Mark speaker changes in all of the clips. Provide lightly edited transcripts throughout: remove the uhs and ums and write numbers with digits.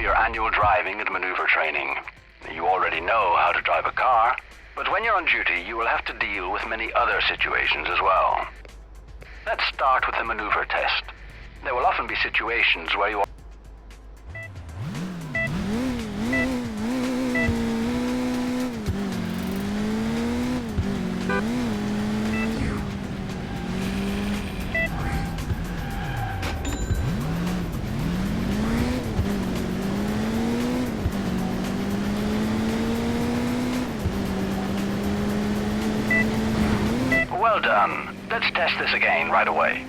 Speaker 1: your annual driving and maneuver training. You already know how to drive a car, but when you're on duty, you will have to deal with many other situations as well. Let's start with the maneuver test. There will often be situations where you Well done. Let's test this again right away.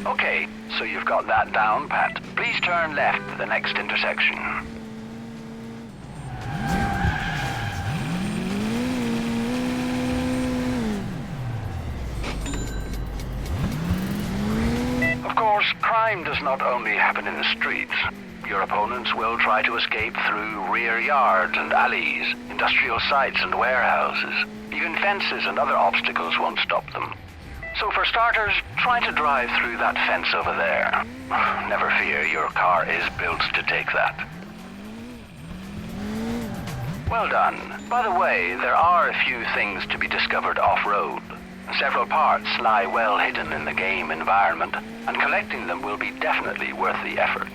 Speaker 1: Okay, so you've got that down, Pat. Please turn left at the next intersection. Of course, crime does not only happen in the streets. Your opponents will try to escape through rear yards and alleys, industrial sites and warehouses. Even fences and other obstacles won't stop them. So for starters, try to drive through that fence over there. Never fear, your car is built to take that. Well done. By the way, there are a few things to be discovered off-road. Several parts lie well hidden in the game environment, and collecting them will be definitely worth the effort.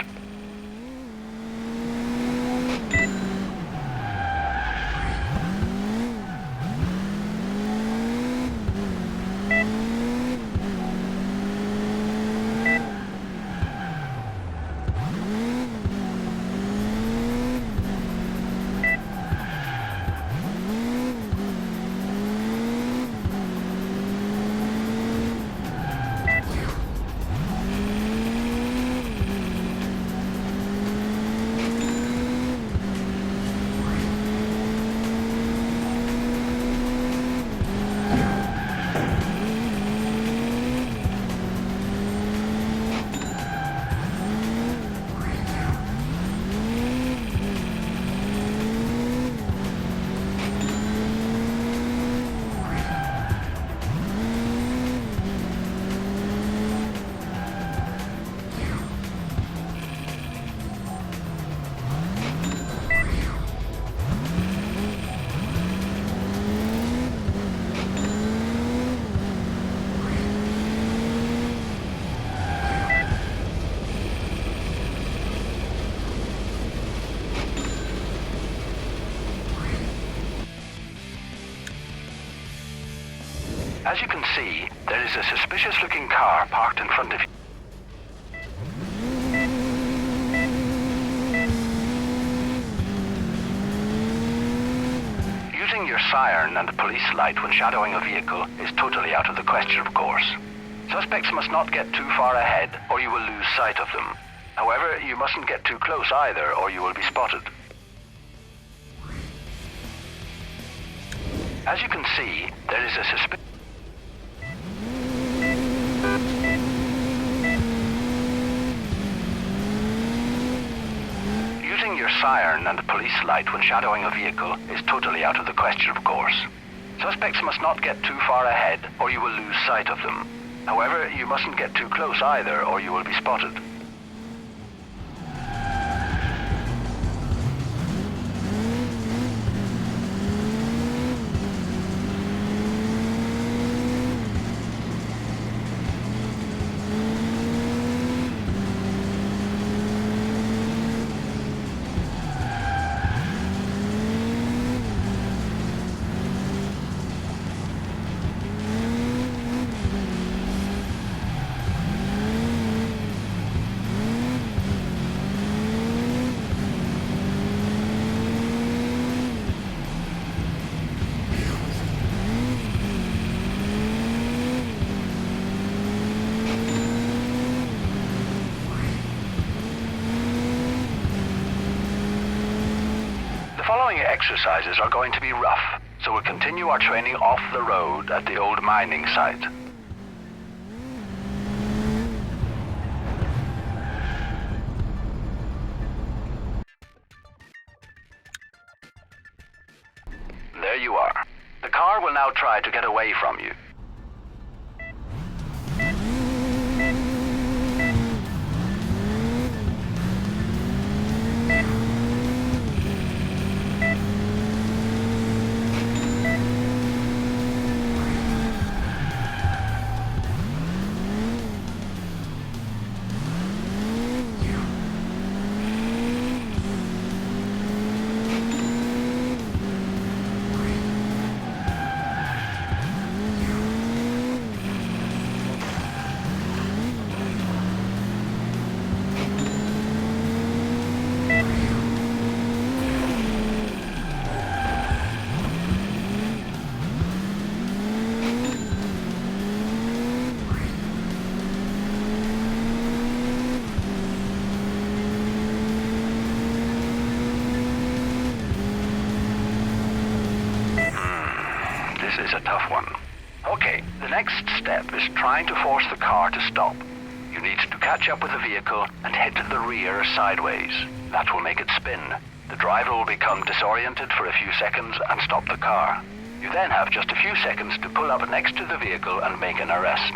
Speaker 1: As you can see, there is a suspicious-looking car parked in front of you. Using your siren and police light when shadowing a vehicle is totally out of the question, of course. Suspects must not get too far ahead, or you will lose sight of them. However, you mustn't get too close either, or you will be spotted. As you can see, there is a suspicious... Using your siren and police light when shadowing a vehicle is totally out of the question, of course. Suspects must not get too far ahead, or you will lose sight of them. However, you mustn't get too close either, or you will be spotted. The following exercises are going to be rough, so we'll continue our training off the road at the old mining site. There you are. The car will now try to get away from you. This is a tough one. Okay, the next step is trying to force the car to stop. You need to catch up with the vehicle and head to the rear sideways. That will make it spin. The driver will become disoriented for a few seconds and stop the car. You then have just a few seconds to pull up next to the vehicle and make an arrest.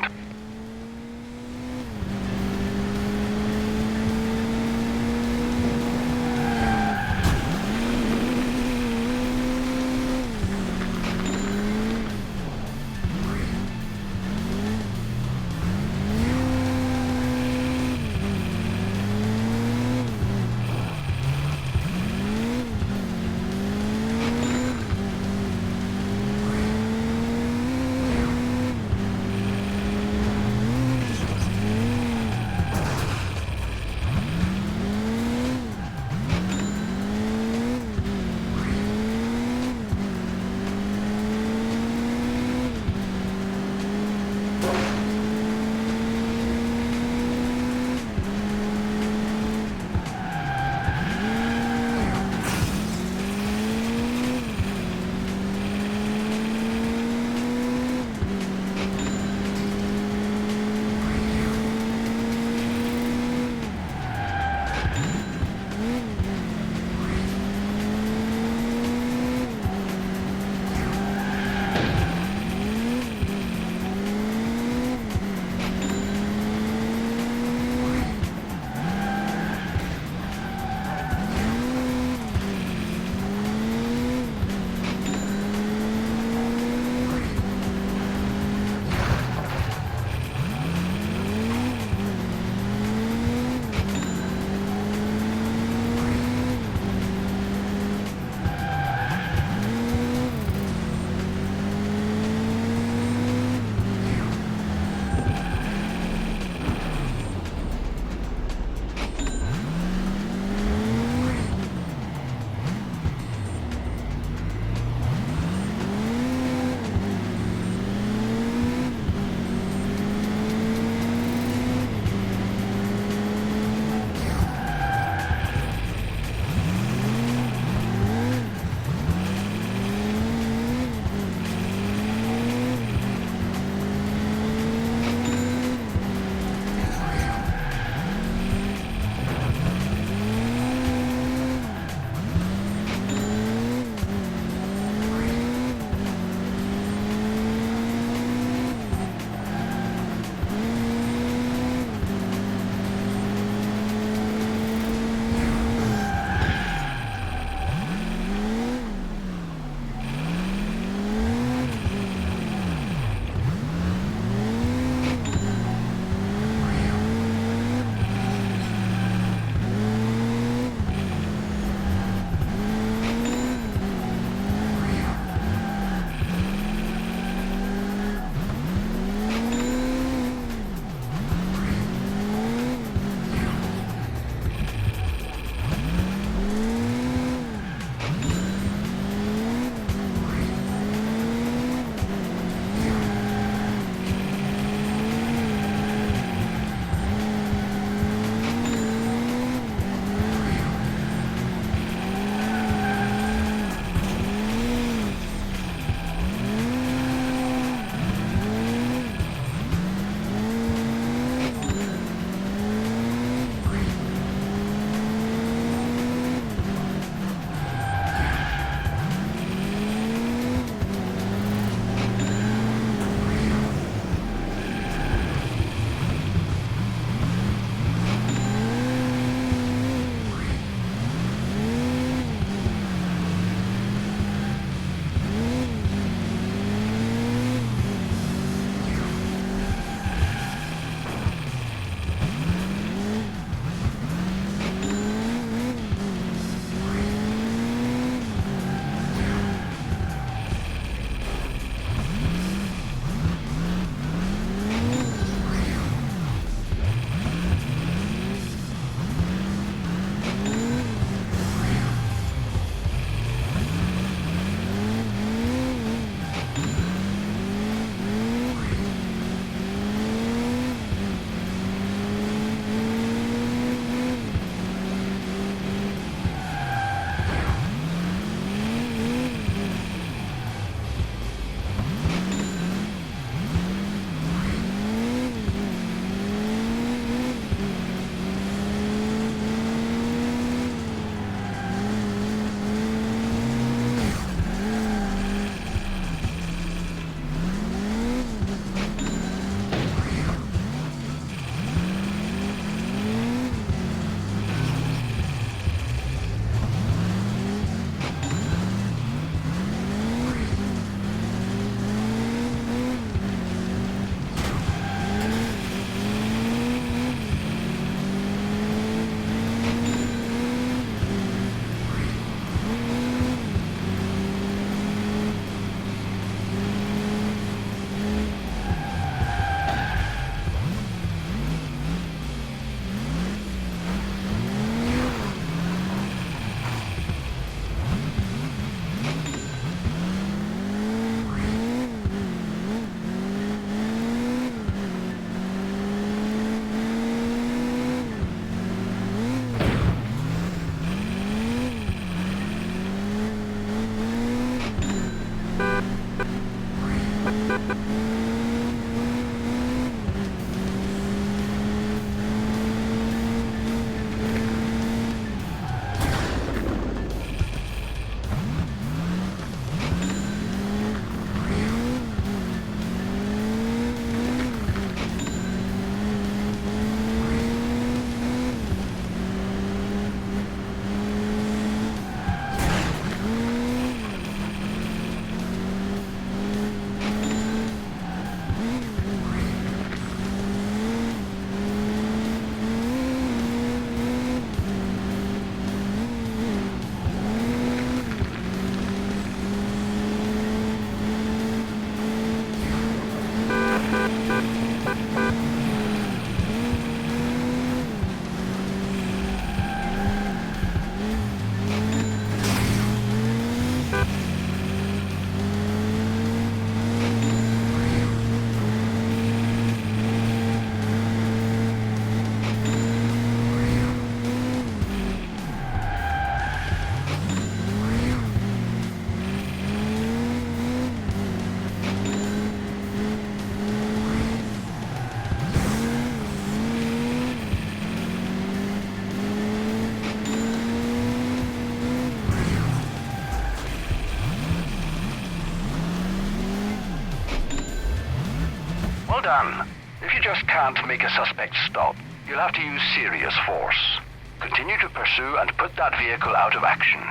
Speaker 1: done. If you just can't make a suspect stop, you'll have to use serious force. Continue to pursue and put that vehicle out of action.